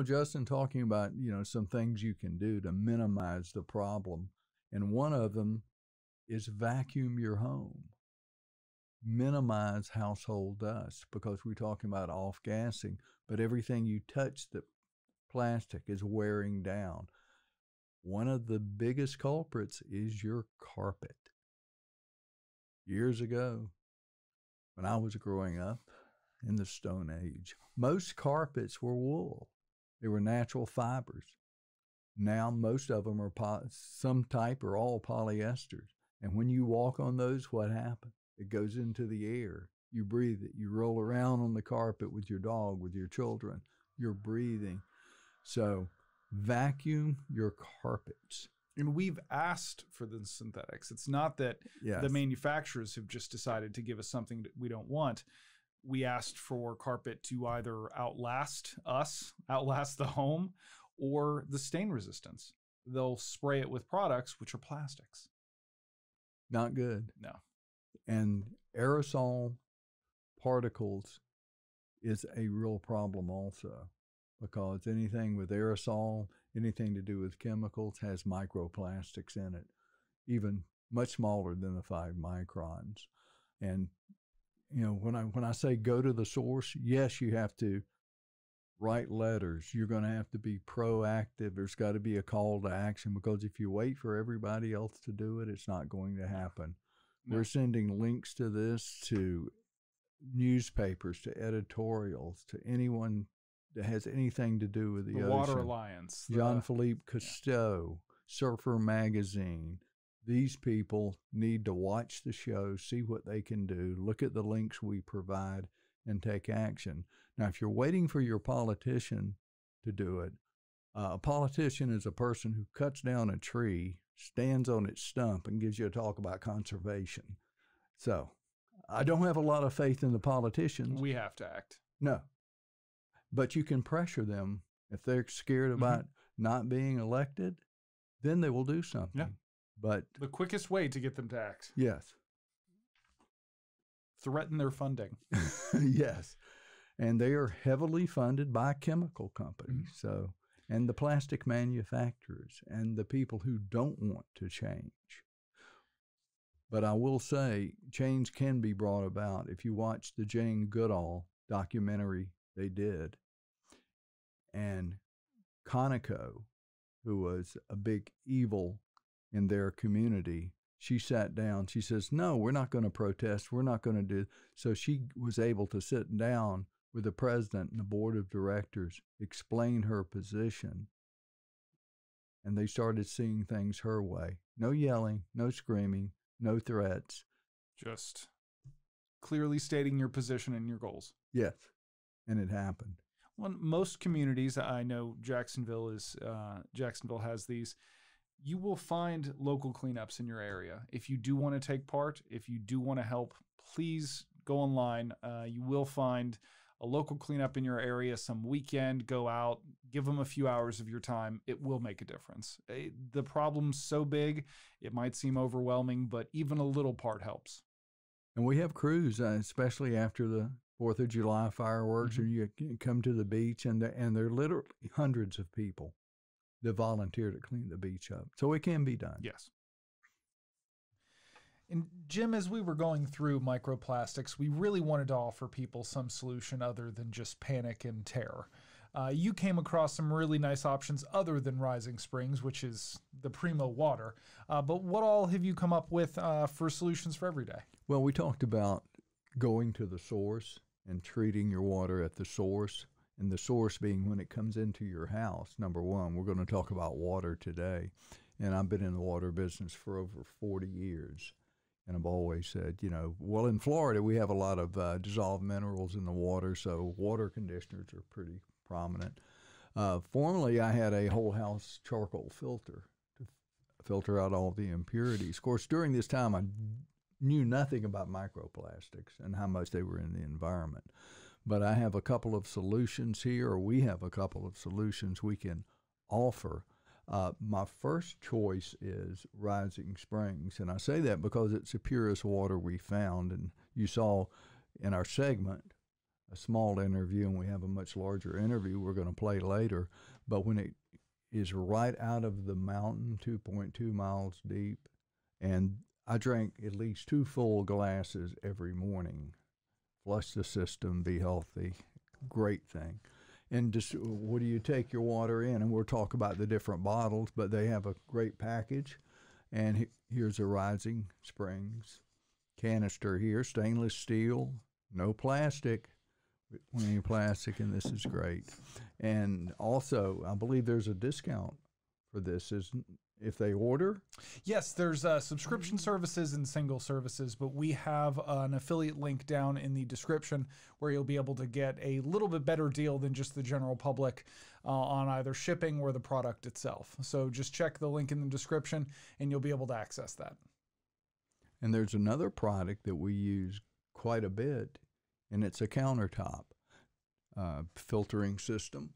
Justin, talking about, some things you can do to minimize the problem. And one of them is vacuum your home. Minimize household dust, because we're talking about off-gassing, but everything you touch, the plastic, is wearing down. One of the biggest culprits is your carpet. Years ago, when I was growing up in the Stone Age, most carpets were wool. They were natural fibers. Now most of them are some type or all polyesters. And when you walk on those, what happens? It goes into the air. You breathe it. You roll around on the carpet with your dog, with your children. You're breathing. So vacuum your carpets. And we've asked for the synthetics. It's not that the manufacturers have just decided to give us something that we don't want. We asked for carpet to either outlast us, outlast the home, or the stain resistance. They'll spray it with products which are plastics. Not good. No. And aerosol particles is a real problem also, because anything with aerosol, anything to do with chemicals, has microplastics in it, even much smaller than the 5 microns. And when I say go to the source, yes, you have to write letters. You're going to have to be proactive. There's got to be a call to action, because if you wait for everybody else to do it, it's not going to happen. No. We're sending links to this to newspapers, to editorials, to anyone that has anything to do with the ocean. Water Alliance. Jean-Philippe Cousteau, Surfer Magazine. These people need to watch the show, see what they can do, look at the links we provide, and take action. Now, if you're waiting for your politician to do it, a politician is a person who cuts down a tree, stands on its stump, and gives you a talk about conservation. So I don't have a lot of faith in the politicians. We have to act. No. But you can pressure them. If they're scared about not being elected, then they will do something. Yeah. But the quickest way to get them to act. Yes. Threaten their funding. Yes. And they are heavily funded by chemical companies. So, and the plastic manufacturers and the people who don't want to change. But I will say, change can be brought about. If you watch the Jane Goodall documentary they did, and Conoco, who was a big evil in their community, she sat down. She says, no, we're not going to protest. We're not going to do. So she was able to sit down with the president and the board of directors, explain her position, and they started seeing things her way. No yelling, no screaming, no threats. Just clearly stating your position and your goals. Yes, and it happened. Well, most communities, I know Jacksonville has these. You will find local cleanups in your area. If you do want to take part, if you do want to help, please go online. You will find a local cleanup in your area some weekend. Go out, give them a few hours of your time. It will make a difference. The problem's so big, it might seem overwhelming, but even a little part helps. And we have crews, especially after the 4th of July fireworks, and you come to the beach, and there are literally hundreds of people that volunteer to clean the beach up. So it can be done. Yes. And Jim, as we were going through microplastics, we really wanted to offer people some solution other than just panic and terror. You came across some really nice options other than Rising Springs, which is the primo water. But what all have you come up with for solutions for every day? Well, we talked about going to the source and treating your water at the source. And the source being when it comes into your house. Number one, we're going to talk about water today. And I've been in the water business for over 40 years. And I've always said, well, in Florida, we have a lot of dissolved minerals in the water, so water conditioners are pretty prominent. Formerly, I had a whole house charcoal filter to filter out all the impurities. Of course, during this time, I knew nothing about microplastics and how much they were in the environment. But I have a couple of solutions here, or we have a couple of solutions we can offer. My first choice is Rising Springs, and I say that because it's the purest water we found. And you saw in our segment a small interview, and we have a much larger interview we're going to play later. But when it is right out of the mountain, 2.2 miles deep, and I drank at least 2 full glasses every morning. Flush the system, be healthy. Great thing. And just what do you take your water in? And we'll talk about the different bottles, but they have a great package. And here's a Rising Springs canister here, stainless steel, no plastic. Any plastic, and this is great. And also, I believe there's a discount for this. Is if they order? Yes, there's subscription services and single services, but we have an affiliate link down in the description where you'll be able to get a little bit better deal than just the general public on either shipping or the product itself. So just check the link in the description and you'll be able to access that. And there's another product that we use quite a bit, and it's a Countertop filtering system.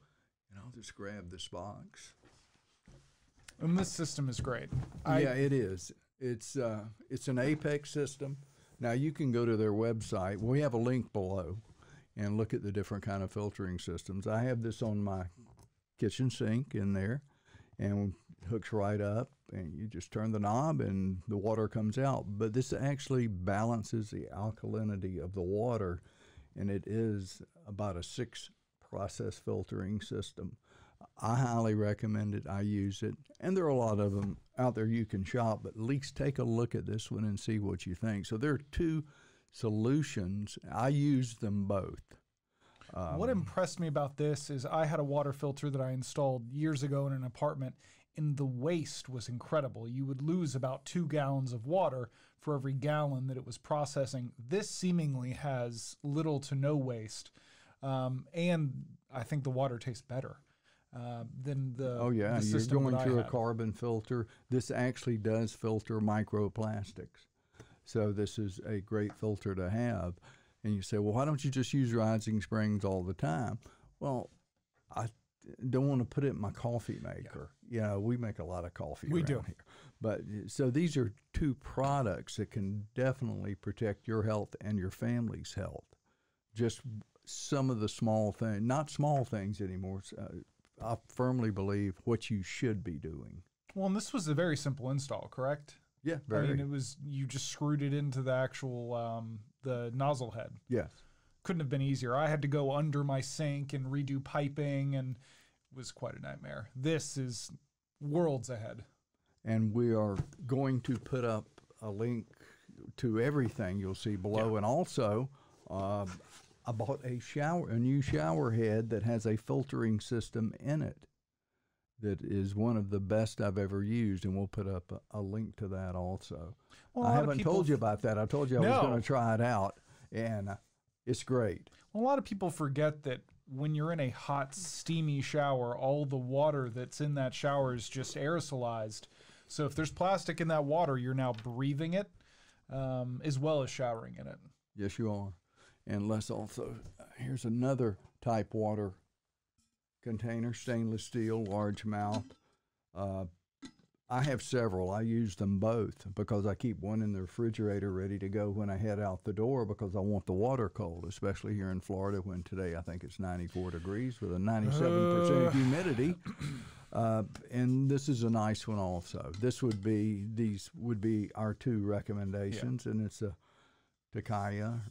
And I'll just grab this box. And this system is great. Yeah, it is. It's an Apex system. Now you can go to their website. We have a link below, and look at the different kind of filtering systems. I have this on my kitchen sink in there, and it hooks right up, and you just turn the knob, and the water comes out. But this actually balances the alkalinity of the water, and it is about a 6-process filtering system. I highly recommend it. I use it. And there are a lot of them out there you can shop, but at least take a look at this one and see what you think. So there are 2 solutions. I use them both. What impressed me about this is I had a water filter that I installed years ago in an apartment, and the waste was incredible. You would lose about 2 gallons of water for every gallon that it was processing. This seemingly has little to no waste, and I think the water tastes better than the the system you're going through a had. carbon filter. This actually does filter microplastics. So this is a great filter to have. And you say, well, why don't you just use Rising Springs all the time? Well, I don't want to put it in my coffee maker. Yeah, we make a lot of coffee around here. But so these are 2 products that can definitely protect your health and your family's health. Just some of the small things, not small things anymore. I firmly believe what you should be doing. Well, and this was a very simple install, correct? Yeah, very. I mean, it was, you just screwed it into the actual the nozzle head. Yes. Couldn't have been easier. I had to go under my sink and redo piping, and it was quite a nightmare. This is worlds ahead. And we are going to put up a link to everything you'll see below. Yeah. And also, I bought a new shower head that has a filtering system in it that is one of the best I've ever used, and we'll put up a link to that also. Well, I haven't told you about that. I told you I was going to try it out, and it's great. Well, a lot of people forget that when you're in a hot, steamy shower, all the water that's in that shower is just aerosolized. So if there's plastic in that water, you're now breathing it as well as showering in it. Yes, you are. And let's also, here's another type water container, stainless steel, large mouth. I have several. I use them both because I keep one in the refrigerator ready to go when I head out the door because I want the water cold, especially here in Florida when today I think it's 94 degrees with a 97% humidity. And this is a nice one also. These would be our 2 recommendations, and it's a Takia.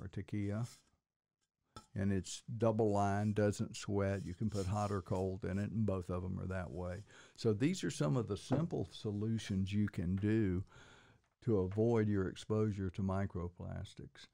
And it's double line, doesn't sweat. You can put hot or cold in it, and both of them are that way. So these are some of the simple solutions you can do to avoid your exposure to microplastics.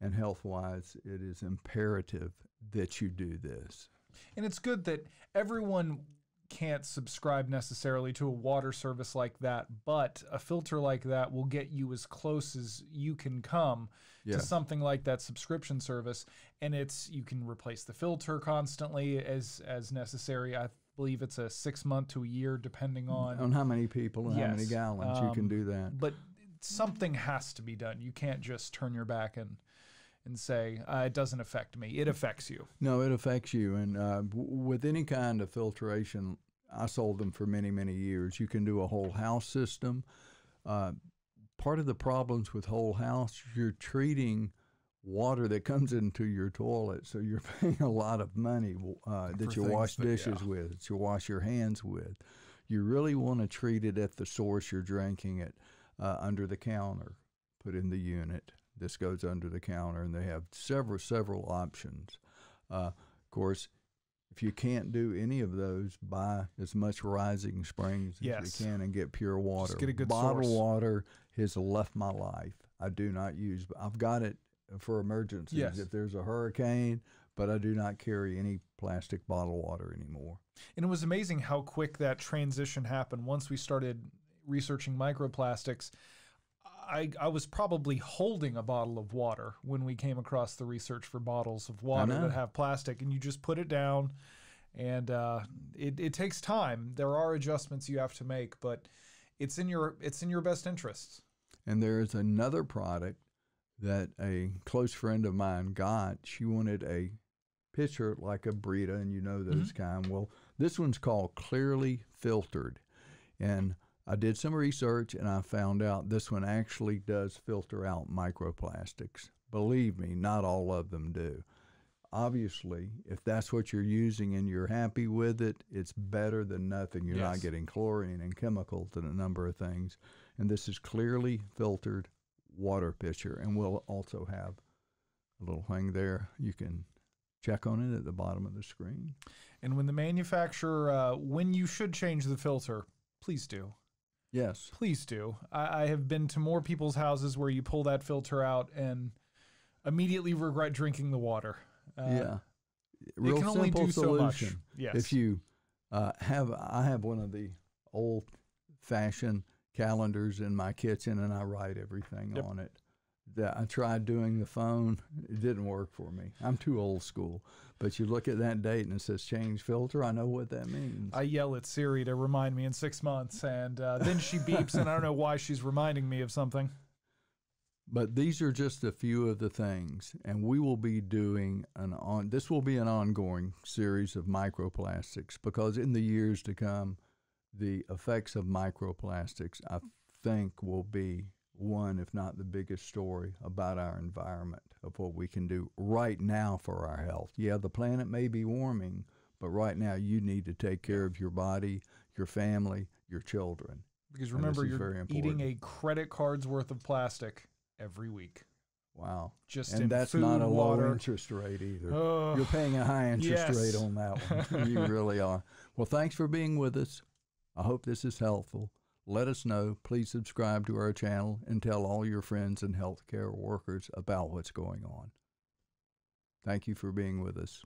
And health-wise, it is imperative that you do this. And it's good that everyone can't subscribe necessarily to a water service like that, but a filter like that will get you as close as you can come to something like that subscription service. And you can replace the filter constantly as necessary. I believe it's a 6 month to a year, depending on how many people and how many gallons you can do that. But something has to be done. You can't just turn your back and say, it doesn't affect me. It affects you. No, it affects you. And with any kind of filtration, I sold them for many, many years. You can do a whole house system. Part of the problems with whole house, you're treating water that comes into your toilet, so you're paying a lot of money that you wash dishes with, that you wash your hands with. You really want to treat it at the source you're drinking it, under the counter, put in the unit. This goes under the counter, and they have several options. Of course, if you can't do any of those, buy as much Rising Springs as you can and get pure water. Just get a good Bottled source. water has left my life. I do not use, I've got it for emergencies if there's a hurricane, but I do not carry any plastic bottled water anymore. And it was amazing how quick that transition happened. Once we started researching microplastics, I was probably holding a bottle of water when we came across the research for bottles of water that have plastic, and you just put it down, and it takes time. There are adjustments you have to make, but it's in your best interests. And there is another product that a close friend of mine got. She wanted a pitcher like a Brita, and you know those kind. Well, this one's called Clearly Filtered, and I did some research, and I found out this one actually does filter out microplastics. Believe me, not all of them do. Obviously, if that's what you're using and you're happy with it, it's better than nothing. You're not getting chlorine and chemicals and a number of things. And this is Clearly Filtered water pitcher, and we'll also have a little thing there. You can check on it at the bottom of the screen. And when the manufacturer, when you should change the filter, please do. Yes. Please do. I have been to more people's houses where you pull that filter out and immediately regret drinking the water. Real it can only simple do solution. so much. Yes. If you I have one of the old-fashioned calendars in my kitchen, and I write everything on it. I tried doing the phone. It didn't work for me. I'm too old school. But you look at that date and it says change filter. I know what that means. I yell at Siri to remind me in 6 months, and then she beeps, and I don't know why she's reminding me of something. But these are just a few of the things, and we will be doing this will be an ongoing series of microplastics, because in the years to come, the effects of microplastics, I think, will be one, if not the biggest story about our environment, of what we can do right now for our health. Yeah, the planet may be warming, but right now you need to take care of your body, your family, your children. Because remember, you're eating a credit card's worth of plastic every week. Wow. And that's food, not a water. low interest rate either. You're paying a high interest rate on that one. You really are. Well, thanks for being with us. I hope this is helpful. Let us know. Please subscribe to our channel and tell all your friends and healthcare workers about what's going on. Thank you for being with us.